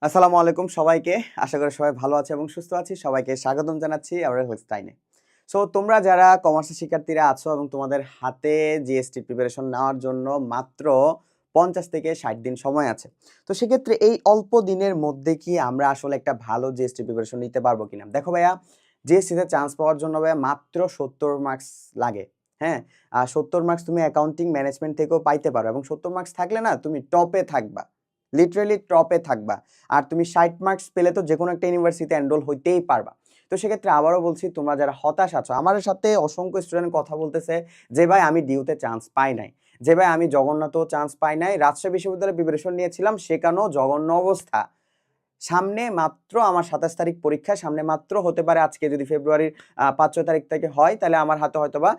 আসসালামু আলাইকুম সবাইকে। আশা করি সবাই ভালো আছে এবং সুস্থ আছি। সবাইকে স্বাগতম জানাচ্ছি আওয়ার হেলথস্টাইনে। সো তোমরা যারা কমার্সের শিক্ষার্থীরা আছো এবং তোমাদের হাতে জিএসটি প্রিপারেশন নেওয়ার জন্য মাত্র ৫০ থেকে ৬০ দিন সময় আছে। তো সেক্ষেত্রে এই অল্প দিনের মধ্যে কি আমরা আসলে একটা ভালো জিএসটি প্রিপারেশন নিতে পারবো কিনা? দেখো ভাইয়া, জিএসটিতে চান্স পাওয়ার জন্য ভাইয়া মাত্র ৭০ মার্কস লাগে। হ্যাঁ? ৭০ মার্কস তুমি অ্যাকাউন্টিং ম্যানেজমেন্ট থেকেও পাইতে পারো এবং ৭০ মার্কস থাকলে না তুমি টপে থাকবা। লিটারেলি টপে থাকবা। আর তুমি ৬০ মার্কস পেলে তো যেকোনো একটা ইউনিভার্সিটিতে এনরোল হইতেই পারবা। তো সেক্ষেত্রে আবারও বলছি, তোমরা যারা হতাশ আছো, আমাদের সাথে অসংখ্য স্টুডেন্ট কথা বলতেছে যে ভাই আমি ডিউতে চান্স পাই নাই, যে ভাই আমি জগন্নাথও চান্স পাই নাই, রাজশাহী বিশ্ববিদ্যালয়ে প্রিপারেশন নিয়েছিলাম সেখানেও জঘন্য অবস্থা। সামনে মাত্র আমার ২৭ তারিখ পরীক্ষা, সামনে মাত্র হতে পারে আজকে যদি ফেব্রুয়ারির ৫-৬ তারিখ থেকে হয় তাহলে আমার হাতে হয়তোবা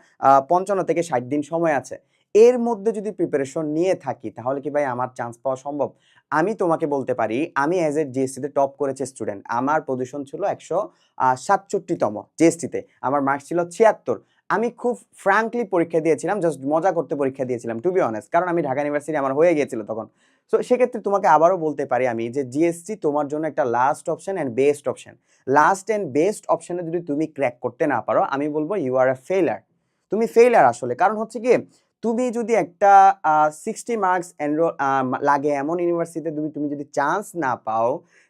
৫৫ থেকে ৬০ দিন সময় আছে। এর মধ্যে যদি প্রিপারেশন নিয়ে থাকি তাহলে কি ভাই আমার চান্স পাওয়া সম্ভব? আমি তোমাকে বলতে পারি, আমি অ্যাজ এ জিএসটিতে টপ করেছে স্টুডেন্ট। আমার পজিশন ছিল ১৬৭তম জিএসটিতে। আমার মার্কস ছিল ৭৬। আমি খুব ফ্র্যাঙ্কলি পরীক্ষা দিয়েছিলাম, জাস্ট মজা করতে পরীক্ষা দিয়েছিলাম টু বি অনেস্ট। কারণ আমি ঢাকা ইউনিভার্সিটি আমার হয়ে গিয়েছিল তখন। সো সেক্ষেত্রে তোমাকে আবারও বলতে পারি আমি যে জিএসটি তোমার জন্য একটা last option and best option. Last and best অপশনে যদি তুমি ক্র্যাক করতে না পারো, আমি বলবো ইউ আর এ ফেইলার। তুমি ফেইলার আসলে। কারণ হচ্ছে কি, তুমি যদি একটা 60 মার্কস লাগে এমন ইউনিভার্সিটিতে তুমি যদি চান্স না পাও,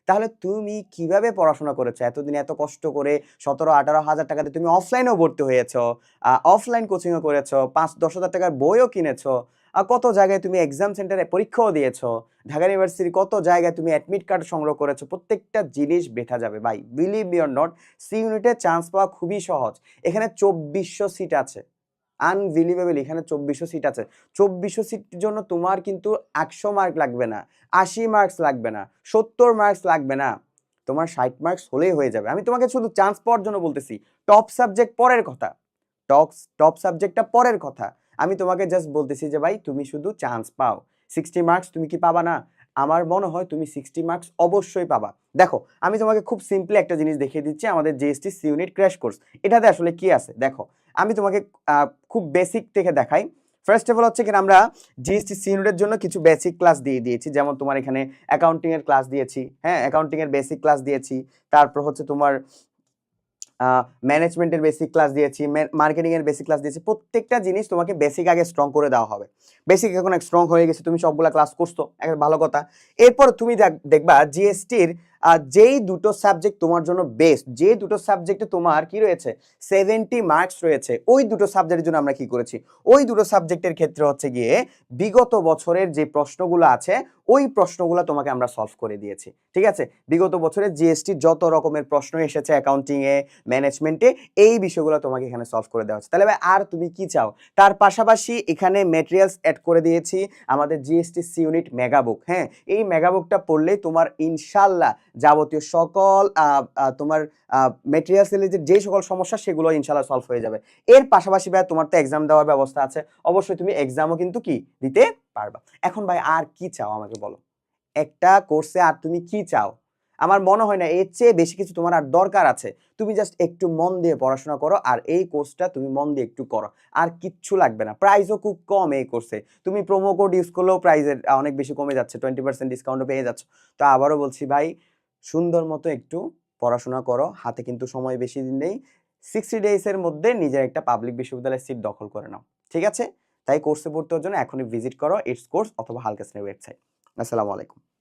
তাহলে তুমি কিভাবে পড়াশোনা করেছো এতদিন এত কষ্ট করে? ১৭-১৮ হাজার টাকাতে তুমি অফলাইনেও ভর্তি হয়েছো, অফলাইন কোচিংও করেছো, ৫-১০ হাজার টাকার বইও কিনেছো, কত জায়গায় তুমি এক্সাম সেন্টারে পরীক্ষাও দিয়েছো, ঢাকা ইউনিভার্সিটির কত জায়গায় তুমি অ্যাডমিট কার্ড সংগ্রহ করেছো, প্রত্যেকটা জিনিস বেঠা যাবে ভাই। Believe me or not, C ইউনিটে চান্স পাওয়া খুবই সহজ। এখানে ২৪০০ সিট আছে। আনবিলিভেবল, এখানে ২৪০০ সিট আছে। ২৪০০ সিটের জন্য তোমার কিন্তু ১০০ মার্ক লাগবে না, ৮০ মার্কস লাগবে না, ৭০ মার্কস লাগবে না। তোমার ৬০ মার্কস হলেই হয়ে যাবে। আমি তোমাকে শুধু চান্স পাওয়ার জন্য বলতেছি। টপ সাবজেক্ট পরের কথা। টপ সাবজেক্টটা পরের কথা। আমি তোমাকে জাস্ট বলতেছি যে ভাই তুমি শুধু চান্স পাও। 60 মার্কস তুমি কি পাবা না? আমার মনে হয় তুমি 60 মার্কস অবশ্যই পাবা। দেখো, আমি তোমাকে খুব সিম্পলি একটা জিনিস দেখিয়ে দিচ্ছি, আমাদের GST C unit crash course. এটাতে আসলে কি আছে দেখো। আমি তোমাকে খুব বেসিক থেকে দেখাই। ফার্স্ট অফ অল হচ্ছে কিনা, আমরা জিএসটি সি ইউনিটের জন্য কিছু বেসিক ক্লাস দিয়ে দিয়েছি। যেমন তোমার এখানে অ্যাকাউন্টিং এর ক্লাস দিয়েছি, হ্যাঁ, অ্যাকাউন্টিং এর বেসিক ক্লাস দিয়েছি। তারপর হচ্ছে তোমার ম্যানেজমেন্টের বেসিক ক্লাস দিয়েছি, মার্কেটিং এর বেসিক ক্লাস দিয়েছি। প্রত্যেকটা জিনিস তোমাকে বেসিক আগে স্ট্রং করে দেওয়া হবে। বেসিক এখন স্ট্রং হয়ে গেছে, তুমি সবগুলা ক্লাস করছো, একটা ভালো কথা। এরপর তুমি দেখবা জিএসটির যেই দুটো সাবজেক্ট তোমার জন্য বেস্ট, যে দুটো সাবজেক্টে তোমার কি রয়েছে 70 মার্কস রয়েছে, ওই দুটো সাবজেক্টের জন্য আমরা কি করেছি, ওই দুটো সাবজেক্টের ক্ষেত্রে হচ্ছে গিয়ে বিগত বছরের যে প্রশ্নগুলো আছে ওই প্রশ্নগুলো তোমাকে আমরা সলভ করে দিয়েছি। ঠিক আছে? বিগত বছরে জিএসটি যত রকমের প্রশ্ন এসেছে অ্যাকাউন্টিং এ, ম্যানেজমেন্টে, এই বিষয়গুলো তোমাকে এখানে সলভ করে দেওয়া হচ্ছে। তাহলে ভাই আর তুমি কি চাও? তার পাশাপাশি এখানে ম্যাটেরিয়ালস অ্যাড করে দিয়েছি, আমাদের জিএসটি সি ইউনিট মেগাবুক। হ্যাঁ, এই মেগাবুকটা পড়লে তোমার ইনশাল্লাহ যাবতীয় সকল তোমার ম্যাটেরিয়ালস রিলেটেড যে সকল সমস্যা সেগুলো ইনশাল্লাহ সলভ হয়ে যাবে। এর পাশাপাশি ভাই তোমার তো এক্সাম দেওয়ার ব্যবস্থা আছে, অবশ্যই তুমি এক্সামও কিন্তু কি দিতে পারবা। এখন ভাই আর কি চাও আমাকে বলো? একটা কোর্সে আর তুমি কি চাও? আমার মনে হয় না এর চেয়ে বেশি কিছু তোমার আর দরকার আছে। তুমি জাস্ট একটু মন দিয়ে পড়াশোনা করো আর এই কোর্সটা তুমি মন দিয়ে একটু করো। আর কিচ্ছু লাগবে না। প্রাইসও খুব কম এই কোর্সে। তুমি প্রোমো কোড ইউজ করলেও প্রাইসের অনেক বেশি কমে যাচ্ছে। 20% ডিসকাউন্টও পেয়ে যাচ্ছ। তো আবারও বলছি ভাই, সুন্দর মতো একটু পড়াশোনা করো। হাতে কিন্তু সময় বেশি দিন নেই। 60 ডেইজ এর মধ্যে নিজের একটা পাবলিক বিশ্ববিদ্যালয়ের সিট দখল করে নাও। ঠিক আছে? তাই কোর্সে ভর্তি হওয়ার জন্য এখনই ভিজিট করো ইটস কোর্স অথবা হালকাসনের ওয়েবসাইট। আসসালামু আলাইকুম।